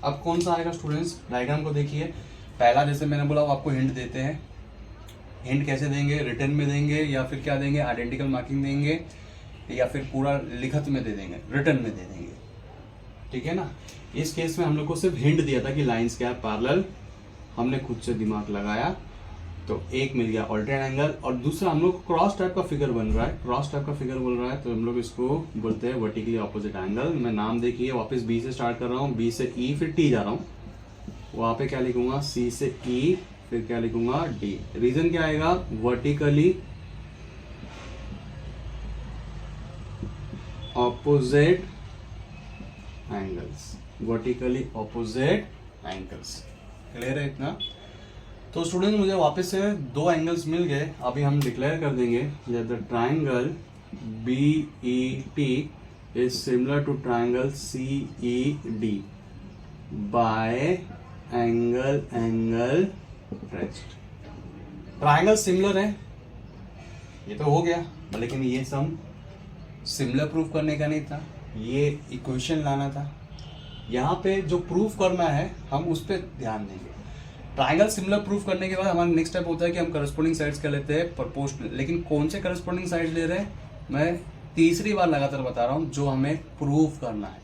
अब कौन सा आएगा स्टूडेंट्स, डायग्राम को देखिए। पहला जैसे मैंने बोला, वो आपको हिंट देते हैं। हिंट कैसे देंगे, रिटर्न में देंगे या फिर क्या देंगे, आइडेंटिकल मार्किंग देंगे या फिर पूरा लिखत में दे देंगे, रिटर्न में दे देंगे, ठीक है ना। इस केस में हम लोग को सिर्फ हिंट दिया था कि लाइंस क्या है, पैरेलल। हमने खुद से दिमाग लगाया तो एक मिल गया ऑल्टरनेट एंगल। और दूसरा हम लोग क्रॉस टाइप का फिगर बन रहा है, क्रॉस टाइप का फिगर बन रहा है, तो हम लोग इसको बोलते हैं वर्टिकली ऑपोजिट एंगल। मैं नाम देखिए, वापस बी से स्टार्ट कर रहा हूँ, बी से ई फिर टी जा रहा हूँ। वहां पे क्या लिखूंगा, सी से ई फिर क्या लिखूंगा, डी। रीजन क्या आएगा, vertically opposite angles, vertically opposite angles. Clear है इतना। तो स्टूडेंट मुझे वापस से दो एंगल्स मिल गए। अभी हम डिक्लेयर कर देंगे that the triangle B E T is similar to triangle C E D by angle angle test. Triangle similar है, ये तो हो गया, लेकिन ये सम सिमिलर प्रूफ करने का नहीं था, ये इक्वेशन लाना था। यहाँ पे जो प्रूफ करना है हम उस पर ध्यान देंगे। ट्राइंगल सिमिलर प्रूफ करने के बाद हमारा नेक्स्ट स्टेप होता है कि हम करस्पॉन्डिंग साइड्स क्या लेते हैं, प्रोपोर्शनल। लेकिन कौन से करस्पॉन्डिंग साइड्स ले रहे हैं, मैं तीसरी बार लगातार बता रहा हूँ। जो हमें प्रूफ करना है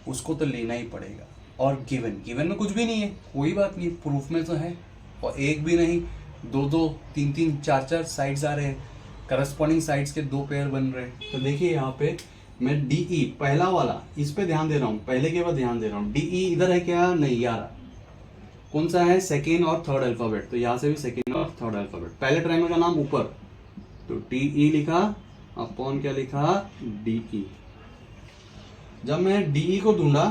उसको तो लेना ही पड़ेगा। और गिवन में कुछ भी नहीं है, कोई बात नहीं, प्रूफ में तो है। और एक भी नहीं, दो दो तीन तीन चार चार साइड्स आ रहे हैं, करस्पॉन्डिंग साइड्स के दो पेयर बन रहे हैं। तो देखिए यहाँ पे मैं डी ई पहला वाला इस पे ध्यान दे रहा हूँ, पहले के बाद ध्यान दे रहा हूँ। डी ई इधर है क्या, नहीं, यार कौन सा है, सेकेंड और थर्ड अल्फाबेट। तो यहाँ से भी सेकेंड और थर्ड अल्फाबेट। पहले ट्रायंगल का नाम ऊपर, तो टी ई लिखा, अपॉन क्या लिखा, डी ई। जब मैं डी ई को ढूंढा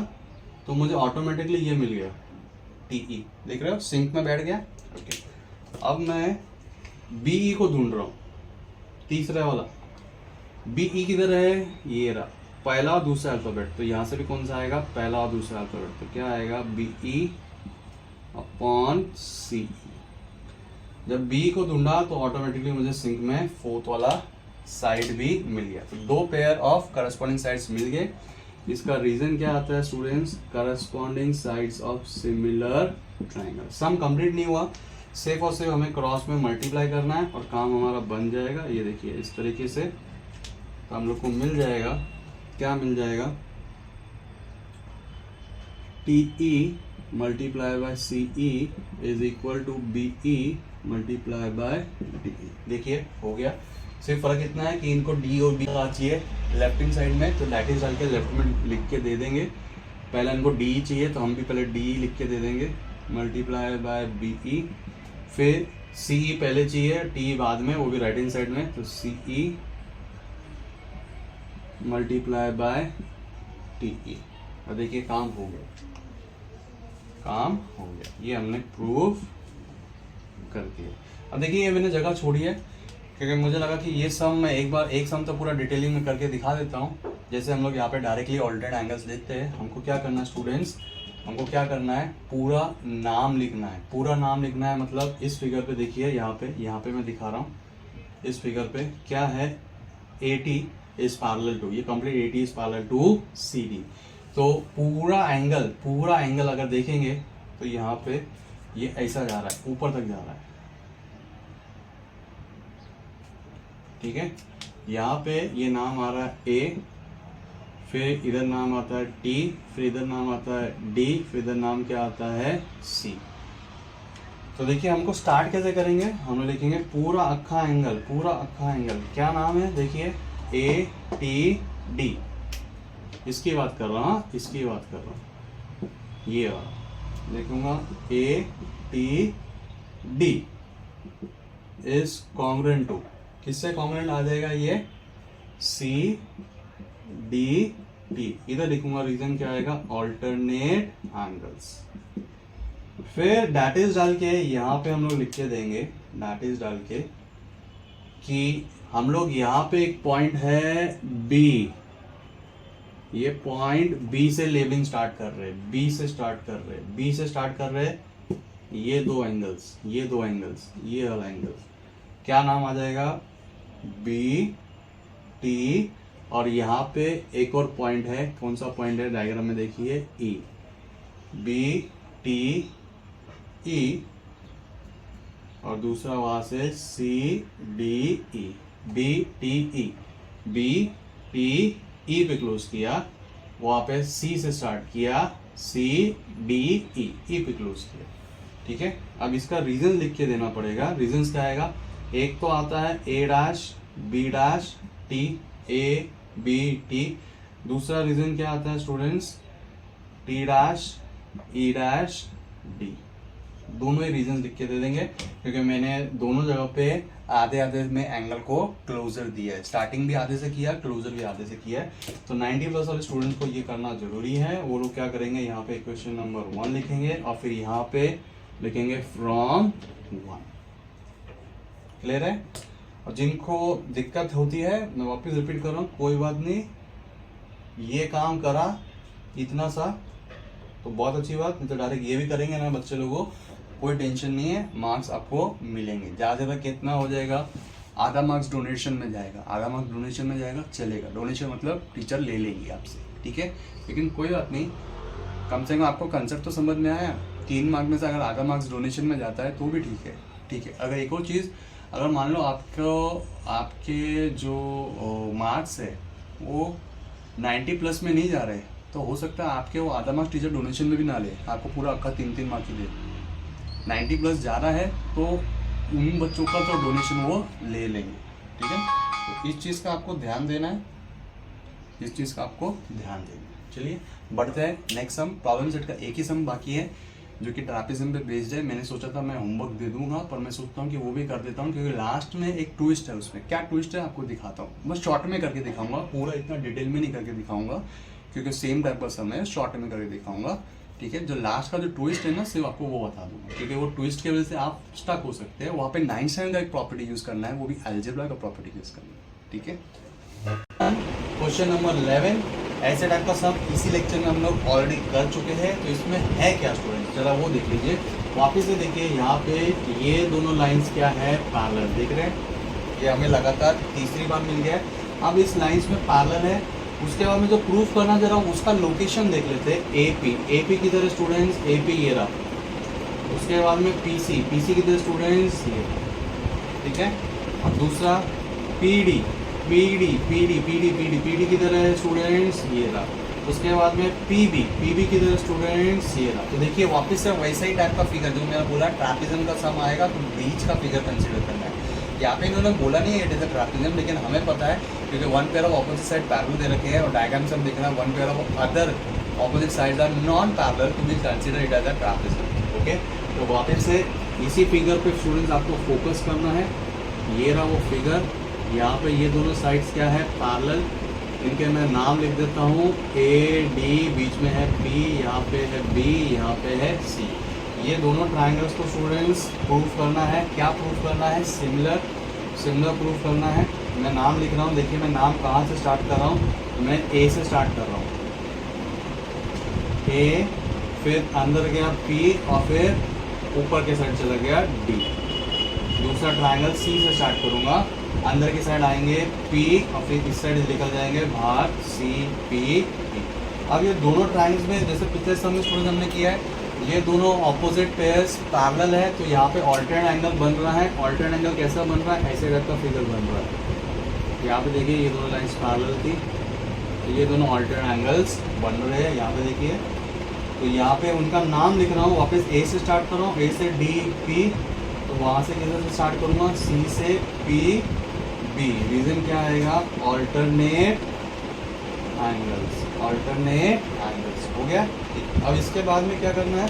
तो मुझे ऑटोमेटिकली ये मिल गया, टी ई। देख रहे हो, सिंक में बैठ गया। ओके, अब मैं बी ई को ढूंढ रहा हूँ, तीसरा वाला। बी ई किधर है, ये रहा, पहला और दूसरा अल्फाबेट। तो यहाँ से भी कौन सा आएगा, पहला और दूसरा अल्फाबेट। तो क्या आएगा, बी ई अपॉन सी। जब बी को ढूंढा तो ऑटोमेटिकली मुझे सिंक में फोर्थ वाला साइड भी मिल गया। तो दो पेयर ऑफ करस्पॉन्डिंग साइड्स मिल गए। इसका रीजन क्या आता है students, corresponding sides of similar triangle. Sum complete नहीं हुआ, सिर्फ और सिर्फ हमें क्रॉस में मल्टीप्लाई करना है और काम हमारा बन जाएगा। ये देखिए इस तरीके से, तो हम लोग को मिल जाएगा, क्या मिल जाएगा, T E multiply by C E is equal to B E multiply by D E. देखिए हो गया। सिर्फ फर्क इतना है कि इनको डी और बी आ चाहिए लेफ्ट हैंड साइड में, तो लैटिस डाल के लेफ्ट में लिख के दे देंगे। पहले इनको डी ई चाहिए तो हम भी पहले डी ई लिख के दे देंगे मल्टीप्लाई बाय बी ई। फिर सी ई पहले चाहिए, टी बाद में, वो भी राइट हैंड साइड में, तो सी ई मल्टीप्लाई बाय टी ई। और देखिए काम हो गया, काम हो गया, ये हमने प्रूव कर दिया। अब देखिए ये मैंने जगह छोड़ी है क्योंकि मुझे लगा कि ये सम मैं एक सम तो पूरा डिटेलिंग में करके दिखा देता हूँ। जैसे हम लोग यहाँ पे डायरेक्टली ऑल्टरनेट एंगल्स लेते हैं, हमको क्या करना है स्टूडेंट्स, हमको क्या करना है, पूरा नाम लिखना है। पूरा नाम लिखना है मतलब इस फिगर पे देखिए, यहाँ पे मैं दिखा रहा हूँ, इस फिगर पे क्या है, AT इज पैरेलल टू, ये complete AT is parallel to CD। तो पूरा एंगल अगर देखेंगे तो यहाँ पे ये ऐसा जा रहा है, ऊपर तक जा रहा है, ठीक है। यहाँ पे ये नाम आ रहा है A, फिर इधर नाम आता है T, फिर इधर नाम आता है D, फिर इधर नाम क्या आता है C। तो देखिए हमको स्टार्ट कैसे करेंगे, हम लिखेंगे पूरा अक्खा एंगल, क्या नाम है, देखिए ATD, इसकी बात कर रहा हूँ, ये वाला लिखूंगा ATD इज कॉन्ग्रुएंट टू, किससे कॉन्ग्रुएंट आ जाएगा, ये CDT। इधर लिखूंगा रीजन क्या आएगा, ऑल्टरनेट एंगल्स। फिर डैट इज डाल के यहाँ पे हम लोग लिख के देंगे, डैट इज डाल के कि हम लोग यहाँ पे एक पॉइंट है B, ये पॉइंट B से लेबलिंग स्टार्ट कर रहे हैं, B से स्टार्ट कर रहे हैं, ये दो एंगल्स, ये वाला एंगल क्या नाम आ जाएगा, BT। और यहाँ पे एक और पॉइंट है, कौन सा पॉइंट है, डायग्राम में देखिए E, BTE, और दूसरा वहां से CDE, BTE पे क्लोज किया, वहां पे C से स्टार्ट किया, CDE पे क्लोज किया, ठीक है। अब इसका रीजन लिख के देना पड़ेगा। रीजन क्या आएगा, एक तो आता है A', B', T, दूसरा रीजन क्या आता है स्टूडेंट्स, T', E', D। दोनों ही रीजन लिख के दे देंगे क्योंकि मैंने दोनों जगह पे आधे आधे में एंगल को क्लोजर दिया है, स्टार्टिंग भी आधे से किया, क्लोजर भी आधे से किया है। तो 90+ वाले स्टूडेंट को ये करना जरूरी है। वो लोग क्या करेंगे, यहाँ पे क्वेश्चन नंबर 1 लिखेंगे और फिर यहाँ पे लिखेंगे फ्रॉम 1। क्लियर है। और जिनको दिक्कत होती है, मैं वापस रिपीट कर रहा हूँ, कोई बात नहीं, ये काम करा इतना सा तो बहुत अच्छी बात, नहीं तो डायरेक्ट ये भी करेंगे ना बच्चे लोगों, कोई टेंशन नहीं है, मार्क्स आपको मिलेंगे। ज़्यादा से ज़्यादा कितना हो जाएगा, आधा मार्क्स डोनेशन में जाएगा, चलेगा। डोनेशन मतलब टीचर ले लेंगे आपसे, ठीक है। लेकिन कोई बात नहीं, कम से कम आपको कंसेप्ट तो समझ में आया। 3 मार्क्स में से अगर आधा मार्क्स डोनेशन में जाता है तो भी ठीक है। अगर एक और चीज़, अगर मान लो आपके जो मार्क्स है वो 90+ में नहीं जा रहे, तो हो सकता है आपके वो आधा मार्क्स टीचर डोनेशन में भी ना ले, आपको पूरा अक्का 3 मार्क्स ही दे। 90+ जा रहा है तो उन बच्चों का तो डोनेशन वो ले लेंगे, ठीक है। तो इस चीज़ का आपको ध्यान देना है, चलिए बढ़ते हैं नेक्स्ट सम। प्रॉब्लम सेट का एक ही सम बाकी है जो कि ट्रैपेजियम पे बेस्ड है। मैंने सोचा था मैं होमवर्क दे दूंगा, पर मैं सोचता हूँ कि वो भी कर देता हूँ क्योंकि लास्ट में एक ट्विस्ट है। उसमें क्या ट्विस्ट है आपको दिखाता हूँ, बस शॉर्ट में करके दिखाऊंगा, पूरा इतना डिटेल में नहीं करके दिखाऊंगा क्योंकि सेम टाइप का सम है, शॉर्ट में करके दिखाऊंगा, ठीक है। जो लास्ट का जो ट्विस्ट है ना, सिर्फ आपको वो बता दूंगा क्योंकि वो ट्विस्ट की वजह से आप स्टक हो सकते हैं। वहाँ पे 9th स्टैंडर्ड का एक प्रॉपर्टी यूज करना है, वो भी अलजेब्रा का प्रॉपर्टी यूज करना है, ठीक है। क्वेश्चन नंबर 11, ऐसे टाइप का सम इसी लेक्चर में हम लोग ऑलरेडी कर चुके हैं। तो इसमें है क्या स्टूडेंट, जरा वो देख लीजिए, वापिस से देखिए। यहाँ पे ये दोनों लाइंस क्या है, पैरेलल, देख रहे हैं, ये हमें लगातार तीसरी बार मिल गया है। अब इस लाइंस में पैरेलल है, उसके बाद में जो प्रूफ करना जरा उसका लोकेशन देख लेते हैं। AP किधर है स्टूडेंट्स, AP ये रहा। उसके बाद में PC किधर स्टूडेंट्स, ये, ठीक है। और दूसरा PD किधर है स्टूडेंट्स, ये रहा। उसके बाद में पीबी किधर स्टूडेंट्स ये रहा। तो देखिए वापस से वैसा ही टाइप का फिगर जो मैंने बोला ट्रापिज्म का सम आएगा तो बीच का फिगर कंसीडर करना है। यहाँ पे इन्होंने बोला नहीं है इट इज अ ट्रापिज्म, लेकिन हमें पता है क्योंकि one pair of opposite side parallel दे रखे हैं और डायग्राम से हम देखना one pair of other opposite sides are non parallel to be consider it as a trapezium. Okay, तो वापस से इसी फिगर पे स्टूडेंट्स आपको फोकस करना है। ये रहा वो फिगर, यहाँ पे ये दोनों साइड्स क्या है पैरेलल, इनके मैं नाम लिख देता हूँ ए डी, बीच में है पी, यहाँ पे है बी, यहाँ पे है सी। ये दोनों ट्राइंगल्स को स्टूडेंट्स प्रूफ करना है। क्या प्रूफ करना है? सिमिलर प्रूफ करना है। मैं नाम लिख रहा हूँ, देखिए मैं नाम कहाँ से स्टार्ट कर रहा हूँ, मैं ए से स्टार्ट कर रहा हूँ, ए, फिर अंदर गया पी और फिर ऊपर के साइड चला गया डी। दूसरा ट्राइंगल सी से स्टार्ट करूँगा, अंदर की साइड आएंगे पी और फिर इस साइड निकल जाएंगे बाहर सी पी पी। अब ये दोनों ट्राइंगल्स में जैसे पिछले सम में स्टूडेंट हमने किया है, ये दोनों ऑपोजिट पेयर्स पैरेलल है तो यहाँ पे ऑल्टरनेट एंगल बन रहा है। ऑल्टरनेट एंगल कैसा बन रहा है? ऐसे टाइप का फिगर बन रहा है। यहाँ पे देखिए ये दोनों लाइन्स पैरेलल थी तो ये दोनों ऑल्टरनेट एंगल्स बन रहे हैं। यहाँ पे देखिए, तो यहाँ पे उनका नाम लिख रहा हूँ, वापस ए से स्टार्ट कर रहा हूँ, ए से डी पी, तो वहाँ से किधर से स्टार्ट करूँगा, सी से पी बी। रीजन क्या आएगा? Alternate angles. हो गया। अब इसके बाद में क्या करना है,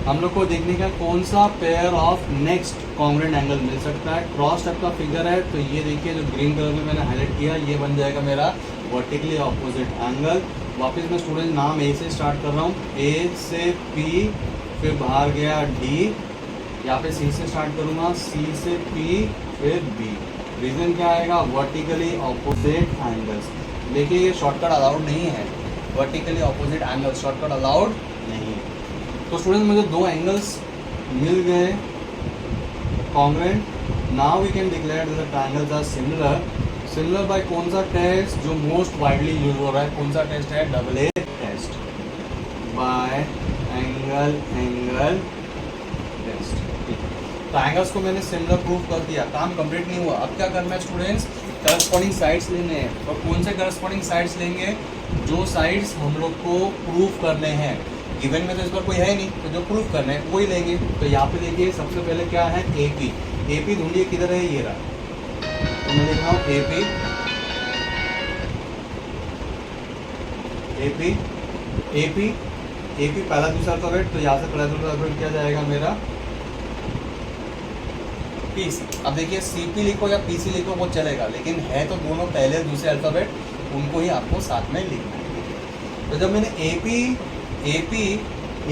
हम लोग को देखने का कौन सा pair of next congruent angle मिल सकता है। क्रॉस टाइप का फिगर है तो ये देखिए जो ग्रीन कलर में मैंने हाईलाइट किया ये बन जाएगा मेरा वर्टिकली ऑपोजिट एंगल। वापस मैं स्टूडेंट नाम ए से स्टार्ट कर रहा हूँ, ए से पी, फिर बाहर गया डी, यहाँ पे सी से स्टार्ट करूँगा, सी से पी, फिर बी। रीजन क्या आएगा? Vertically opposite angles. देखिए ये शॉर्टकट अलाउड नहीं है, vertically opposite angle shortcut allowed नहीं है। तो स्टूडेंट मुझे दो एंगल्स मिल गए congruent. Now we can declare that the triangles are similar by कौन सा टेस्ट जो मोस्ट वाइडली यूज हो रहा है? कौन सा टेस्ट है? Double A test, by angle test. Triangles को मैंने सिमिलर प्रूफ कर दिया, काम कंप्लीट नहीं हुआ। अब क्या करना है स्टूडेंट्स? करस्पॉन्डिंग साइड्स लेने हैं। और कौन से करस्पॉन्डिंग साइड्स लेंगे? जो साइड्स हम लोग को प्रूफ करने हैं। गिवन में तो इस पर कोई है नहीं, तो जो प्रूफ करने हैं वही लेंगे। तो यहाँ पे देखिए सबसे पहले क्या है? एपी ढूंढिए किधर है, ये रहा। तो मैं लिख रहा हूँ एपी पहला दूसरा अल्फाबेट, तो यहाँ से पहला दूसरा अल्फाबेट क्या जाएगा मेरा? पीसी। अब देखिए सीपी लिखो या पीसी लिखो वो चलेगा, लेकिन है तो दोनों पहले दूसरे अल्फाबेट, उनको ही आपको साथ में लिखना है। तो जब मैंने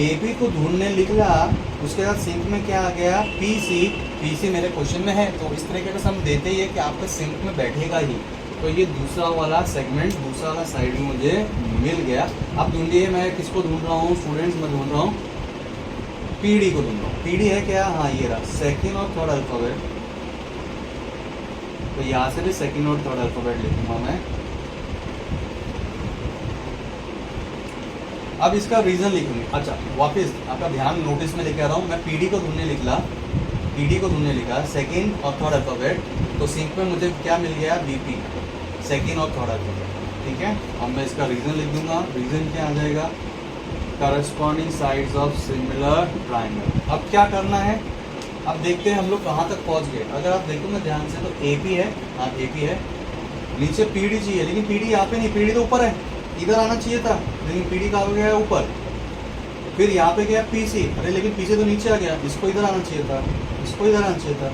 एपी को ढूंढने लिख लिया, उसके बाद सिंक में क्या आ गया? पीसी मेरे क्वेश्चन में है, तो इस तरीके से हम देते ही है कि आपका सिंक में बैठेगा ही। तो ये दूसरा वाला सेगमेंट, दूसरा वाला साइड में मुझे मिल गया। अब ढूंढिए मैं किसको ढूंढ रहा हूँ स्टूडेंट्स? मैं ढूंढ रहा हूँ पीडी को ढूंढ रहा हूँ। पीडी है क्या? हाँ ये रहा, सेकंड और थर्ड अल्फाबेट। तो यहाँ से भी सेकंड और थर्ड अल्फाबेट लिखूंगा मैं। अब इसका रीजन लिखूंगी। अच्छा वापस आपका ध्यान नोटिस में लेके आ रहा हूँ। मैं पीडी को ढूंढने लिखा सेकंड और थर्ड अल्फाबेट, तो सिंक में मुझे क्या मिल गया? बीपी, सेकंड और थर्ड अल्फाबेट। ठीक है, अब मैं इसका रीजन लिख दूंगा। रीजन क्या आ जाएगा? Corresponding sides of similar triangle. अब क्या करना है? अब देखते हैं हम लोग कहाँ तक पहुँच गए। अगर आप देखो मैं ध्यान से तो एपी है, हाँ एपी है, नीचे पीडी चाहिए, लेकिन पीडी यहाँ पे नहीं, पीडी तो ऊपर है, इधर आना चाहिए था, लेकिन पीडी कहाँ गया? ऊपर। फिर यहाँ पे गया पीसी, अरे लेकिन पीसी तो नीचे आ गया, इसको इधर आना चाहिए था, इसको इधर आना चाहिए था,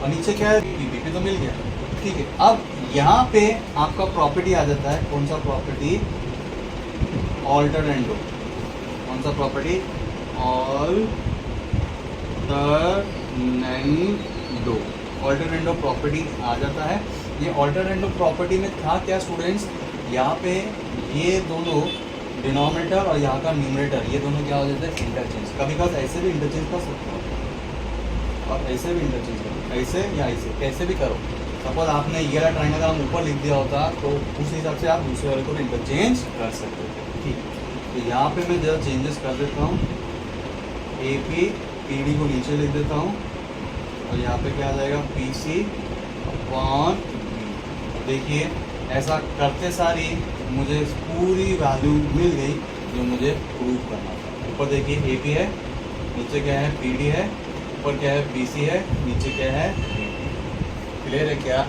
और नीचे क्या है? बीपी तो मिल गया। ठीक है, अब यहाँ पे आपका प्रॉपर्टी आ जाता है। कौन सा प्रॉपर्टी? ऑल्टरनेंडो। कौन सा प्रॉपर्टी? ऑल्टरनेंडो प्रॉपर्टी आ जाता है। ये ऑल्टरनेंडो प्रॉपर्टी में था क्या स्टूडेंट्स? यहाँ पे ये दोनों डिनोमिनेटर और यहाँ का न्यूमरेटर, ये दोनों क्या हो जाता है? इंटरचेंज। कभी कभी ऐसे भी इंटरचेंज कर सकते हो और ऐसे भी इंटरचेंज करो, ऐसे या ऐसे, कैसे भी करो। सपोज आपने ये वाला ट्राइंगल हम ऊपर लिख दिया होता तो उस हिसाब से आप दूसरे वाले को इंटरचेंज कर सकते थे। ठीक, तो यहाँ पे मैं जरा चेंजेस कर देता हूँ। पीडी को नीचे लिख देता हूँ और यहाँ पे क्या आ जाएगा? PC upon B. देखिए ऐसा करते सारी मुझे पूरी वैल्यू मिल गई जो मुझे प्रूव करना था। ऊपर देखिए AP है, नीचे क्या है PD है, ऊपर क्या है PC है, नीचे क्या है DD। क्लियर है क्या?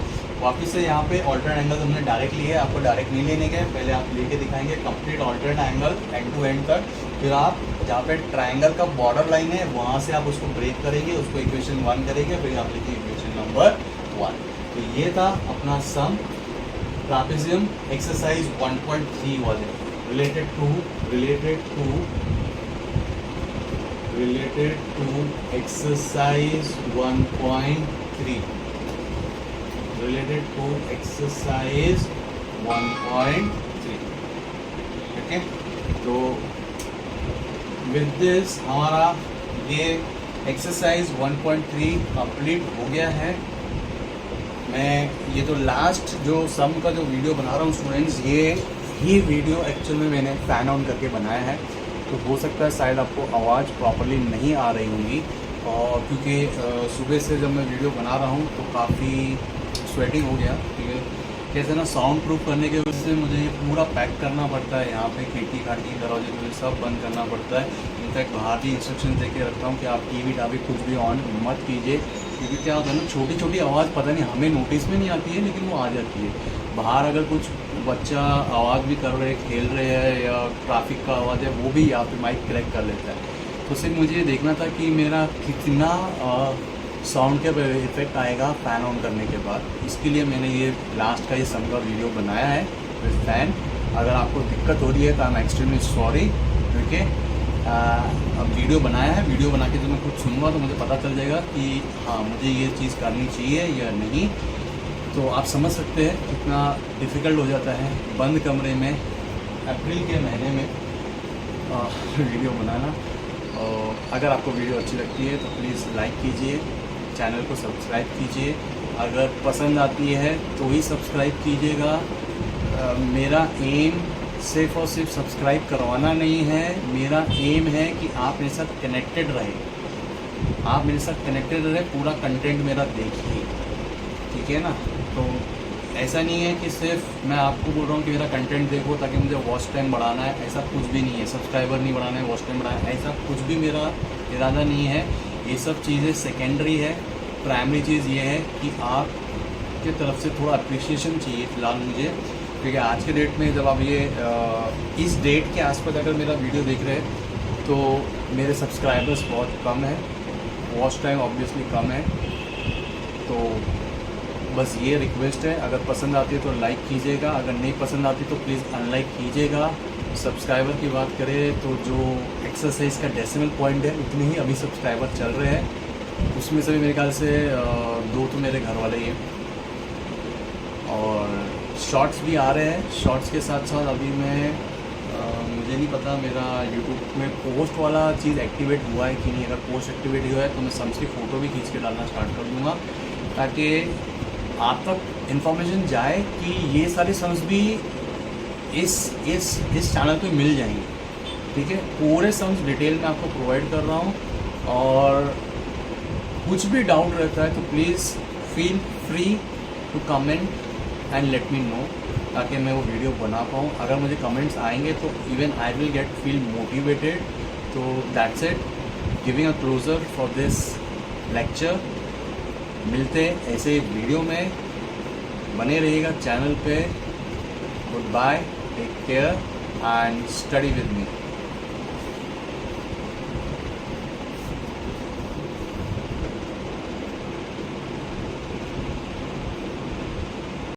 वापिस से यहाँ पे ऑल्टरनेट एंगल हमने डायरेक्ट लिए, आपको डायरेक्ट नहीं लेने गए, पहले आप लेके दिखाएंगे complete alternate angle end to end तक। फिर आप जहाँ पे ट्रायंगल का बॉर्डर लाइन है वहाँ से आप उसको ब्रेक करेंगे, उसको इक्वेशन 1 करेंगे, फिर आप लिखिए इक्वेशन नंबर 1। तो ये था अपना सम ट्रापेजियम एक्सरसाइज 1.3 वाले related to exercise 1.3 related to exercise 1.3। Okay, तो विद दिस हमारा ये एक्सरसाइज 1.3 कंप्लीट हो गया है। मैं ये तो लास्ट जो सम का जो वीडियो बना रहा हूँ स्टूडेंट्स, ये वीडियो एक्चुअल में मैंने फैन ऑन करके बनाया है, तो हो सकता है शायद आपको आवाज़ प्रॉपरली नहीं आ रही होंगी, और क्योंकि सुबह से जब मैं वीडियो बना रहा हूँ तो काफ़ी स्वेटिंग हो गया। ठीक है, कैसे ना साउंड प्रूफ करने की वजह से मुझे ये पूरा पैक करना पड़ता है, यहाँ पे खिड़की खाड़की दरवाजे मुझे सब बंद करना पड़ता है। इनफैक्ट बाहर भी इंस्ट्रक्शन दे के रखता हूँ कि आप टीवी टावी कुछ भी ऑन मत कीजिए, क्योंकि क्या होता है ना, छोटी छोटी आवाज़ पता नहीं हमें नोटिस में नहीं आती है लेकिन वो आ जाती है। बाहर अगर कुछ बच्चा आवाज़ भी कर रहे खेल रहे हैं या ट्रैफिक का आवाज़ है वो भी यहाँ पे माइक क्रैक कर लेता है। तो सिर्फ मुझे ये देखना था कि मेरा कितना साउंड के इफेक्ट आएगा फ़ैन ऑन करने के बाद, इसके लिए मैंने ये लास्ट का ये सम का वीडियो बनाया है विद फैन। अगर आपको दिक्कत हो रही है तो आई एम एक्सट्रीमली सॉरी। ठीक है, अब वीडियो बनाया है, वीडियो बना के जब मैं कुछ सुनूंगा तो मुझे पता चल जाएगा कि हाँ मुझे ये चीज़ करनी चाहिए या नहीं। तो आप समझ सकते हैं कितना डिफ़िकल्ट हो जाता है बंद कमरे में अप्रैल के महीने में वीडियो बनाना। और अगर आपको वीडियो अच्छी लगती है तो प्लीज़ लाइक कीजिए, चैनल को सब्सक्राइब कीजिए, अगर पसंद आती है तो ही सब्सक्राइब कीजिएगा। मेरा एम सिर्फ और सिर्फ सब्सक्राइब करवाना नहीं है, मेरा एम है कि आप मेरे साथ कनेक्टेड रहें, आप मेरे साथ कनेक्टेड रहें, पूरा कंटेंट मेरा देखिए। ठीक है ना, तो ऐसा नहीं है कि सिर्फ मैं आपको बोल रहा हूँ कि मेरा कंटेंट देखो ताकि मुझे वॉच टाइम बढ़ाना है, ऐसा कुछ भी नहीं है। सब्सक्राइबर नहीं बढ़ाना है, वॉच टाइम बढ़ाना है, ऐसा कुछ भी मेरा इरादा नहीं है। ये सब चीज़ें सेकेंडरी है, प्राइमरी चीज़ ये है कि आप की तरफ से थोड़ा अप्रिसिएशन चाहिए फ़िलहाल मुझे, क्योंकि आज के डेट में जब आप ये इस डेट के आसपास अगर मेरा वीडियो देख रहे हैं तो मेरे सब्सक्राइबर्स बहुत कम है, वॉच टाइम ऑब्वियसली कम है। तो बस ये रिक्वेस्ट है, अगर पसंद आती है तो लाइक कीजिएगा, अगर नहीं पसंद आती तो प्लीज़ अनलाइक कीजिएगा। सब्सक्राइबर की बात करें तो जो एक्सरसाइज का डेसिमल पॉइंट है उतने ही अभी सब्सक्राइबर चल रहे हैं, उसमें से भी मेरे ख्याल से 2 तो मेरे घर वाले ही हैं, और शॉर्ट्स भी आ रहे हैं। शॉर्ट्स के साथ साथ अभी मैं मुझे नहीं पता मेरा यूट्यूब में पोस्ट वाला चीज़ एक्टिवेट हुआ है कि नहीं। अगर पोस्ट एक्टिवेट हुआ है तो मैं सम्स की फ़ोटो भी खींच के डालना स्टार्ट कर दूँगा, ताकि आप तक इन्फॉर्मेशन जाए कि ये सारे सम्स भी इस चैनल पे मिल जाएंगे। ठीक है, पूरे सम्स डिटेल में आपको प्रोवाइड कर रहा हूँ, और कुछ भी डाउट रहता है तो please feel free to comment and let me know, ताकि मैं वो वीडियो बना पाऊँ। अगर मुझे कमेंट्स आएंगे तो even I will get feel motivated. तो that's it, giving a closure for this lecture. मिलते ऐसे वीडियो में, बने रहिएगा चैनल पे। Good bye, take care and study with me.